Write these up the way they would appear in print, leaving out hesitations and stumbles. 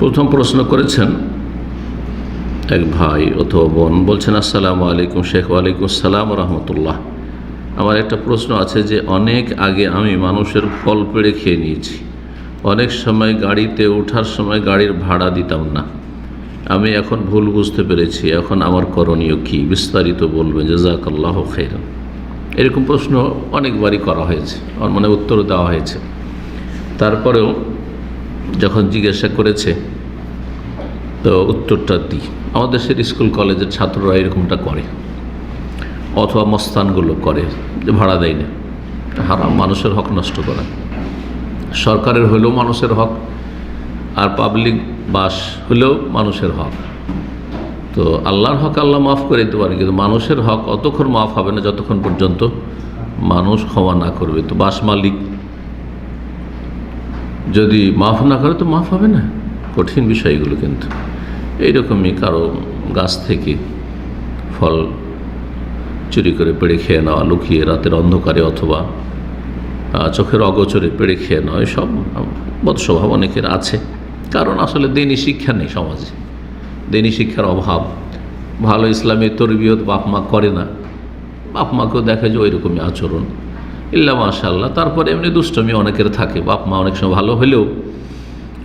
প্রথম প্রশ্ন করেছেন এক ভাই অথবা বোন, বলছেন আসসালামু আলাইকুম শেখ। ওয়ালাইকুম আসসালাম রহমতুল্লাহ। আমার একটা প্রশ্ন আছে যে অনেক আগে আমি মানুষের ফল পেড়ে খেয়ে নিয়েছি। অনেক সময় গাড়িতে ওঠার সময় গাড়ির ভাড়া দিতাম না। আমি এখন ভুল বুঝতে পেরেছি, এখন আমার করণীয় কি? বিস্তারিত বলবেন, জাযাকাল্লাহু খাইরান। এরকম প্রশ্ন অনেকবারই করা হয়েছে, আমার মনে উত্তর দেওয়া হয়েছে। তারপরেও যখন জিজ্ঞাসা করেছে তো উত্তরটা দিই। আমাদের দেশের স্কুল কলেজের ছাত্ররা এরকমটা করে, অথবা মস্তানগুলো করে যে ভাড়া দেয় না। হারাম, মানুষের হক নষ্ট করা। সরকারের হলেও মানুষের হক, আর পাবলিক বাস হলেও মানুষের হক। তো আল্লাহর হক আল্লাহ মাফ করে দিতে পারে, কিন্তু মানুষের হক অতক্ষণ মাফ হবে না যতক্ষণ পর্যন্ত মানুষ ক্ষমা না করবে। তো বাস মালিক যদি মাফ না করে তো মাফ হবে না। কঠিন বিষয়গুলো। কিন্তু এইরকমই কারো গাছ থেকে ফল চুরি করে পেড়ে খেয়ে নেওয়া, লুকিয়ে রাতের অন্ধকারে অথবা চোখের অগোচরে পেড়ে খেয়ে নেওয়া, এসব বদস্বভাব অনেকের আছে। কারণ আসলে দিনী শিক্ষা নেই সমাজে, দিনী শিক্ষার অভাব। ভালো ইসলামী তরবিয়ত বাপ মা করে না, বাপ মাকেও দেখা যায় ওইরকমই আচরণ, ইল্লা মাশাআল্লাহ। তারপরে এমনি দুষ্টমি অনেকের থাকে। বাপ মা অনেক সময় ভালো হলেও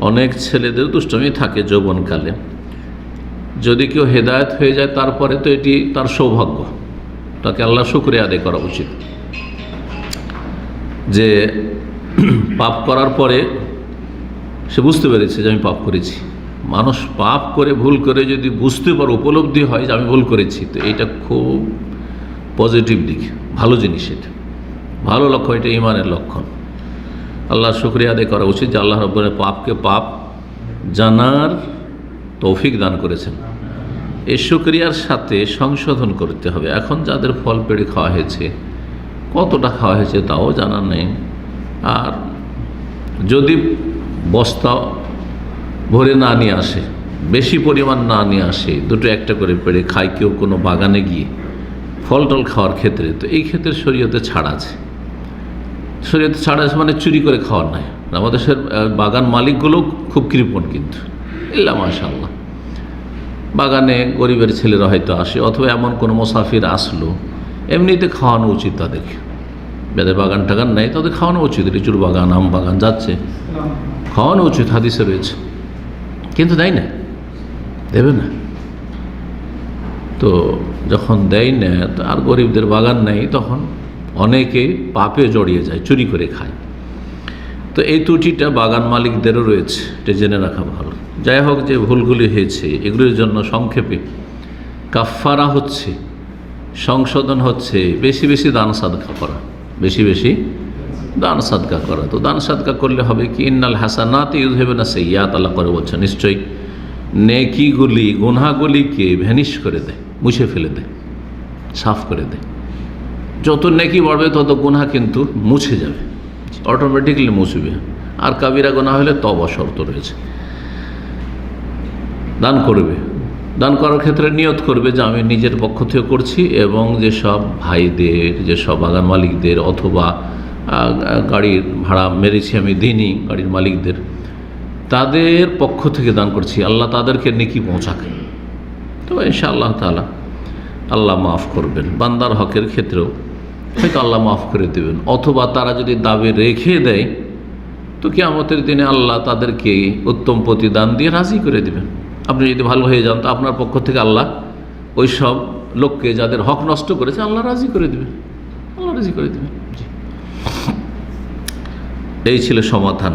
অনেক ছেলেদের দুষ্টমি থাকে যৌবনকালে। যদি কেউ হেদায়েত হয়ে যায় তারপরে তো এটি তার সৌভাগ্য, তাকে আল্লাহ শুকরিয়া আদায় করা উচিত যে পাপ করার পরে সে বুঝতে পেরেছে যে আমি পাপ করেছি। মানুষ পাপ করে ভুল করে যদি বুঝতে পারে, উপলব্ধি হয় যে আমি ভুল করেছি, তো এইটা খুব পজিটিভ দিক, ভালো জিনিস। এটা ভালো লক্ষণ, এটা ঈমানের লক্ষণ। আল্লাহ শুকরিয়া আদায় করা উচিত যে আল্লাহ রাব্বুল পাপকে পাপ জানার তৌফিক দান করেছেন। এই শুকরিয়ার সাথে সংশোধন করতে হবে। এখন যাদের ফল পেড়ে খাওয়া হয়েছে, কতটা খাওয়া হয়েছে তাও জানা নেই। আর যদি বস্তা ভরে না নিয়ে আসে, বেশি পরিমাণ না নিয়ে আসে, দুটো একটা করে পেড়ে খায় কেউ কোনো বাগানে গিয়ে ফল টল খাওয়ার ক্ষেত্রে, তো এই ক্ষেত্রে শরীয়তে ছাড় আছে। শরীয়তে ছাড় আছে মানে চুরি করে খাওয়ার নাই। আমাদের দেশের বাগান মালিকগুলো খুব কৃপণ, কিন্তু ইল্লা মাশাআল্লাহ বাগানে গরিবের ছেলেরা হয়তো আসে, অথবা এমন কোনো মুসাফির আসলো, এমনিতে খাওয়ানো উচিত তাদেরকে। যাদের বাগান টাগান নেই তাদের খাওয়ানো উচিত। লিচুর বাগান, আম বাগান যাচ্ছে, খাওয়ানো উচিত, হাদিসে রয়েছে। কিন্তু দেয় না, দেবে না। তো যখন দেয় না, আর গরিবদের বাগান নেই, তখন অনেকে পাপে জড়িয়ে যায়, চুরি করে খায়। তো এই ত্রুটিটা বাগান মালিকদেরও রয়েছে, এটা জেনে রাখা ভালো। যাই হোক, যে ভুলগুলি হয়েছে এগুলির জন্য সংক্ষেপে কাফফারা হচ্ছে, সংশোধন হচ্ছে বেশি বেশি দান সাদকা করা, বেশি বেশি দান সাদকা করা। তো দান সাদকা করলে হবে কি, ইন্নাল হাসানাতি ইউযহিবুনা সাইয়্যাত, আল্লাহ করে বলছেন নিশ্চয়ই নেকিগুলি গুনাহগুলিকে ভ্যানিশ করে দেয়, মুছে ফেলে দেয়, সাফ করে দেয়। যত নেকি বাড়বে তত গুনাহ কিন্তু মুছে যাবে, অটোমেটিকলি মুছবে। আর কাবিরা গুনাহ হলে তওবা শর্ত রয়েছে। দান করবে, দান করার ক্ষেত্রে নিয়ত করবে যে আমি নিজের পক্ষ থেকে করছি, এবং যেসব ভাইদের, যেসব বাগান মালিকদের অথবা গাড়ির ভাড়া মেরেছি আমি দিইনি গাড়ির মালিকদের, তাদের পক্ষ থেকে দান করছি, আল্লাহ তাদেরকে নেকি পৌঁছাকে। তো ইনশাআল্লাহ তাআলা আল্লাহ মাফ করবেন। বান্দার হকের ক্ষেত্রেও হয়তো আল্লাহ মাফ করে দেবেন। অথবা তারা যদি দাবি রেখে দেয়, তো কিয়ামতের দিনে আল্লাহ তাদেরকে উত্তম প্রতিদান দিয়ে রাজি করে দেবেন। আপনি যদি ভালো হয়ে যান, তো আপনার পক্ষ থেকে আল্লাহ ওই সব লোককে যাদের হক নষ্ট করেছে আল্লাহ রাজি করে দেবেন, আল্লাহ রাজি করে দেবেন। এই ছিল সমাধান।